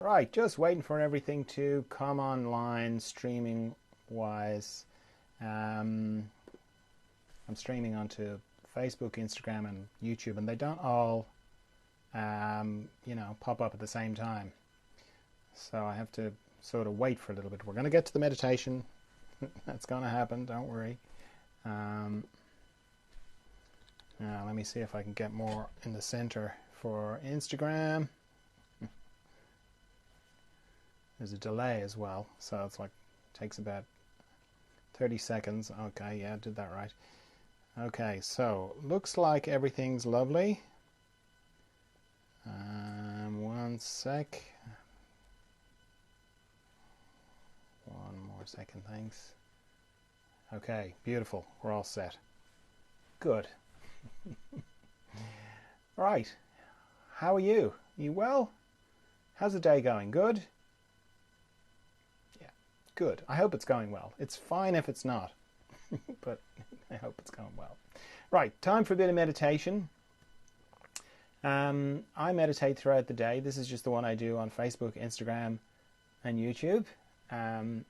Right, just waiting for everything to come online streaming wise. Um, I'm streaming onto Facebook, Instagram, and YouTube, and they don't all, pop up at the same time. So I have to sort of wait for a little bit. We're going to get to the meditation. That's going to happen, don't worry. Um, Now, let me see if I can get more in the center for Instagram. There's a delay as well, so it's like takes about 30 seconds. Okay, yeah, did that right. Okay, so looks like everything's lovely. One sec. One more second, thanks. Okay, beautiful. We're all set. Good. Right. How are you? You well? How's the day going? Good? Yeah, good. I hope it's going well. It's fine if it's not, but I hope it's going well. Right, time for a bit of meditation. I meditate throughout the day. This is just the one I do on Facebook, Instagram, and YouTube. Um,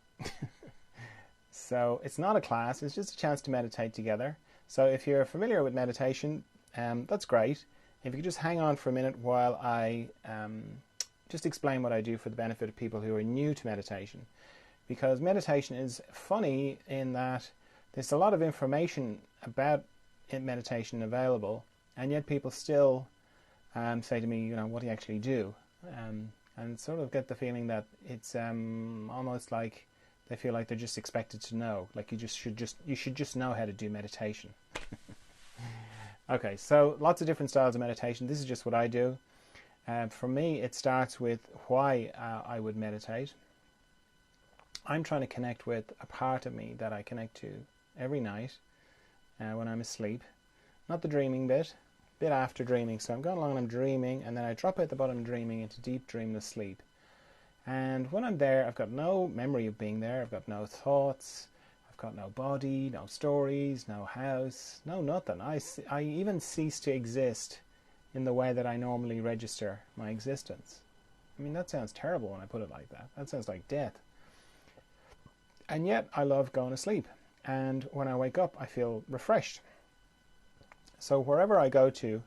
so it's not a class, it's just a chance to meditate together. So if you're familiar with meditation, that's great. If you could just hang on for a minute while I just explain what I do for the benefit of people who are new to meditation. Because meditation is funny in that there's a lot of information about meditation available, and yet people still say to me, what do you actually do? And sort of get the feeling that it's almost like they feel like they're just expected to know, like you should just know how to do meditation. Okay, so lots of different styles of meditation. This is just what I do. For me, it starts with why I would meditate. I'm trying to connect with a part of me that I connect to every night when I'm asleep. Not the dreaming bit after dreaming. So I'm going along and I'm dreaming, and then I drop out the bottom dreaming into deep dreamless sleep. And when I'm there, I've got no memory of being there. I've got no thoughts. I've got no body, no stories, no house, no nothing. I even cease to exist in the way that I normally register my existence. I mean, that sounds terrible when I put it like that. That sounds like death. And yet, I love going to sleep. And when I wake up, I feel refreshed. So wherever I go to,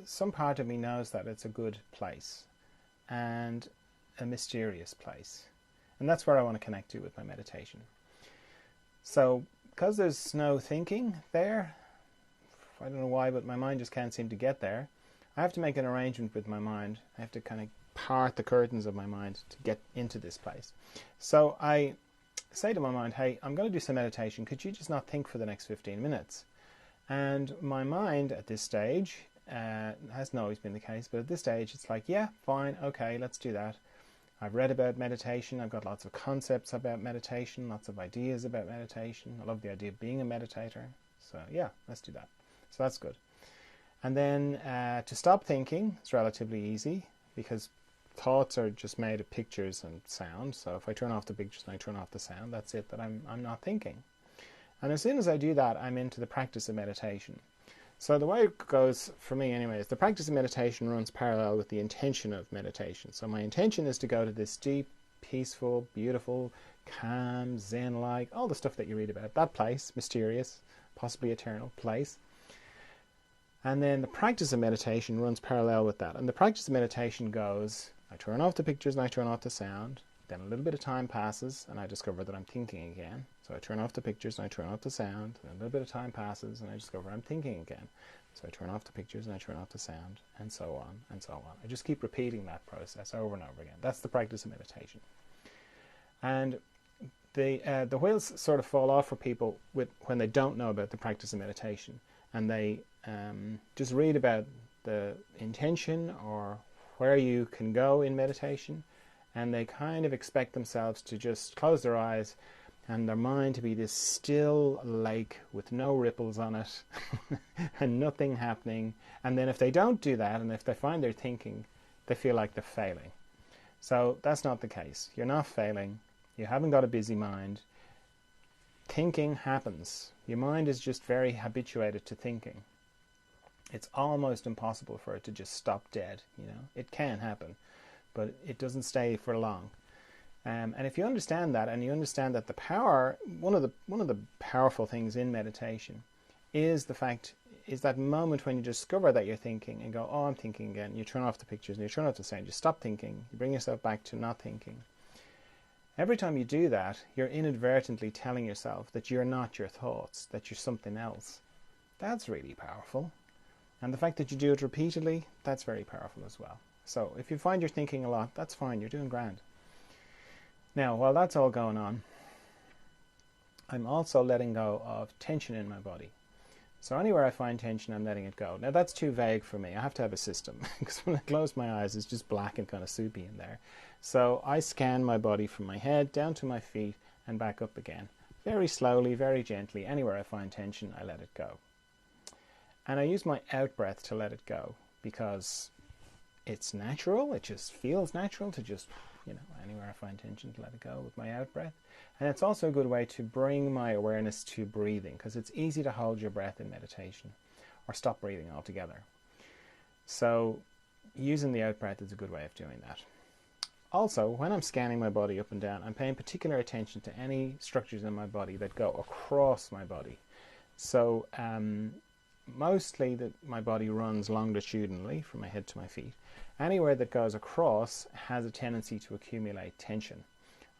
some part of me knows that it's a good place and a mysterious place. And that's where I want to connect to with my meditation. So because there's no thinking there, I don't know why, but my mind just can't seem to get there. I have to make an arrangement with my mind. I have to kind of part the curtains of my mind to get into this place. So I say to my mind, hey, I'm going to do some meditation. Could you just not think for the next 15 minutes? And my mind at this stage, hasn't always been the case, but at this stage it's like, yeah, fine, okay, let's do that. I've read about meditation. I've got lots of concepts about meditation, lots of ideas about meditation. I love the idea of being a meditator. So yeah, let's do that. So that's good. And then to stop thinking is relatively easy because thoughts are just made of pictures and sound. So if I turn off the pictures and I turn off the sound, that's it, that I'm not thinking. And as soon as I do that, I'm into the practice of meditation. So the way it goes for me anyway is the practice of meditation runs parallel with the intention of meditation. So my intention is to go to this deep, peaceful, beautiful, calm, zen-like, all the stuff that you read about, that place, mysterious, possibly eternal place. And then the practice of meditation runs parallel with that. And the practice of meditation goes, I turn off the pictures and I turn off the sound. Then a little bit of time passes and I discover that I'm thinking again. So I turn off the pictures and I turn off the sound. Then a little bit of time passes and I discover I'm thinking again. So I turn off the pictures and I turn off the sound, and so on and so on. I just keep repeating that process over and over again. That's the practice of meditation. And the wheels sort of fall off for people when they don't know about the practice of meditation, and they just read about the intention or where you can go in meditation, and they kind of expect themselves to just close their eyes and their mind to be this still lake with no ripples on it and nothing happening. And then if they don't do that, and if they find they're thinking, they feel like they're failing. So that's not the case. You're not failing. You haven't got a busy mind. Thinking happens. Your mind is just very habituated to thinking. It's almost impossible for it to just stop dead. It can happen, but it doesn't stay for long. And if you understand that, and you understand that the power, one of the powerful things in meditation is that moment when you discover that you're thinking and go, oh, I'm thinking again. You turn off the pictures and you turn off the sound. You stop thinking. You bring yourself back to not thinking. Every time you do that, you're inadvertently telling yourself that you're not your thoughts, that you're something else. That's really powerful. And the fact that you do it repeatedly, that's very powerful as well. So if you find you're thinking a lot, that's fine. You're doing grand. Now, while that's all going on, I'm also letting go of tension in my body. So anywhere I find tension, I'm letting it go. Now, that's too vague for me. I have to have a system, because when I close my eyes, it's just black and kind of soupy in there. So I scan my body from my head down to my feet and back up again. Very slowly, very gently. Anywhere I find tension, I let it go. And I use my out-breath to let it go, because it's natural. It just feels natural to just, anywhere I find tension, to let it go with my out-breath. And it's also a good way to bring my awareness to breathing, because it's easy to hold your breath in meditation or stop breathing altogether. So using the out-breath is a good way of doing that. Also, when I'm scanning my body up and down, I'm paying particular attention to any structures in my body that go across my body. So mostly my body runs longitudinally from my head to my feet. Anywhere that goes across has a tendency to accumulate tension.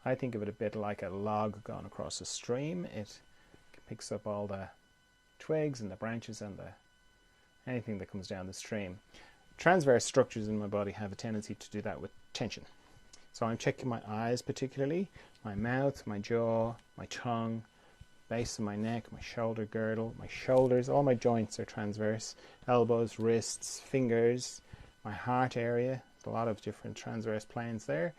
I think of it a bit like a log going across a stream. It picks up all the twigs and the branches and anything that comes down the stream. Transverse structures in my body have a tendency to do that with tension. So I'm checking my eyes particularly, my mouth, my jaw, my tongue, base of my neck, my shoulder girdle, my shoulders. All my joints are transverse. Elbows, wrists, fingers, my heart area. There's a lot of different transverse planes there.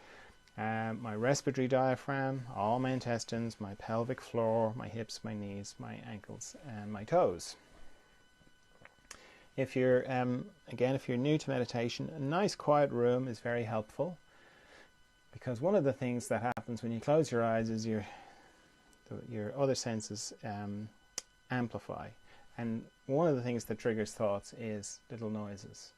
My respiratory diaphragm, all my intestines, my pelvic floor, my hips, my knees, my ankles, and my toes. If you're new to meditation, a nice quiet room is very helpful, because one of the things that happens when you close your eyes is your other senses amplify, and one of the things that triggers thoughts is little noises,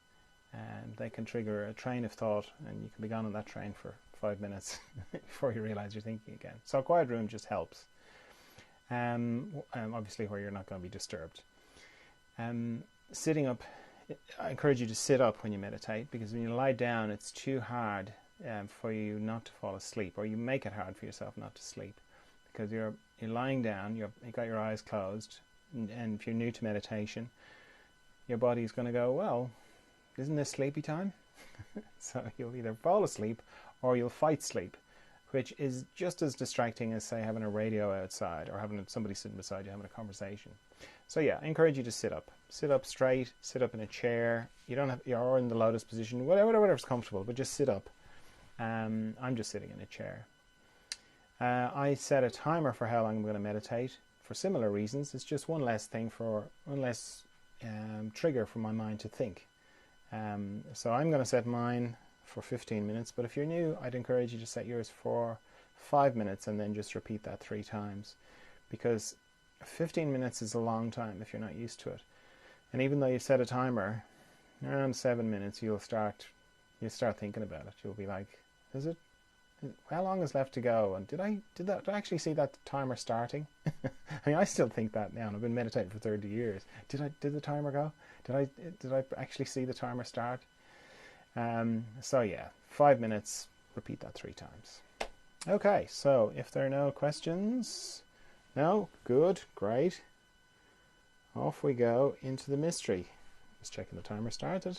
and they can trigger a train of thought, and you can be gone on that train for 5 minutes before you realize you're thinking again. So a quiet room just helps. Obviously where you're not going to be disturbed. Sitting up, I encourage you to sit up when you meditate, because when you lie down, it's too hard for you not to fall asleep, or you make it hard for yourself not to sleep, because you're lying down, you've got your eyes closed, and if you're new to meditation, your body's going to go, well, isn't this sleepy time? So you'll either fall asleep or you'll fight sleep, which is just as distracting as, say, having a radio outside or having somebody sitting beside you having a conversation. So yeah, I encourage you to sit up. Sit up straight, sit up in a chair. You're in the lotus position, whatever's comfortable, but just sit up. I'm just sitting in a chair. I set a timer for how long I'm going to meditate for similar reasons. It's just one less trigger for my mind to think. So I'm going to set mine for 15 minutes, but if you're new, I'd encourage you to set yours for 5 minutes and then just repeat that 3 times, because 15 minutes is a long time if you're not used to it. And even though you set a timer, around 7 minutes you'll start thinking about it. You'll be like, how long is left to go? And did I actually see that timer starting? I mean, I still think that now, and I've been meditating for 30 years. Did the timer go? Did I actually see the timer start? So yeah, 5 minutes, repeat that 3 times. Okay, so if there are no questions, no, good, great. Off we go into the mystery. Just checking the timer started.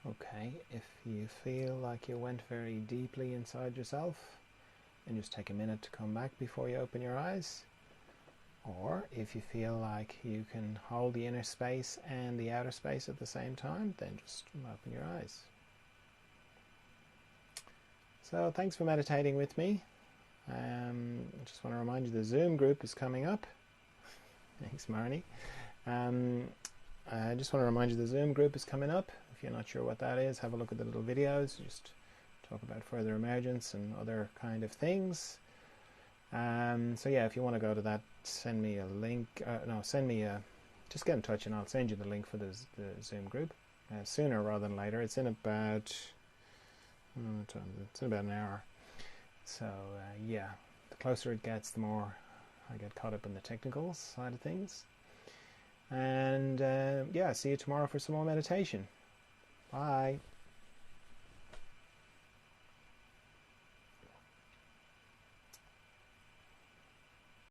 Okay, if you feel like you went very deeply inside yourself, and just take a minute to come back before you open your eyes. Or if you feel like you can hold the inner space and the outer space at the same time, then just open your eyes. So thanks for meditating with me. I just want to remind you the Zoom group is coming up. Thanks, Marnie. I just want to remind you the Zoom group is coming up. If you're not sure what that is, have a look at the little videos. Just talk about further emergence and other kind of things. So yeah, if you want to go to that, send me a link. Just get in touch and I'll send you the link for the Zoom group sooner rather than later. It's in about an hour. So yeah, the closer it gets, the more I get caught up in the technical side of things. And yeah, see you tomorrow for some more meditation. Bye.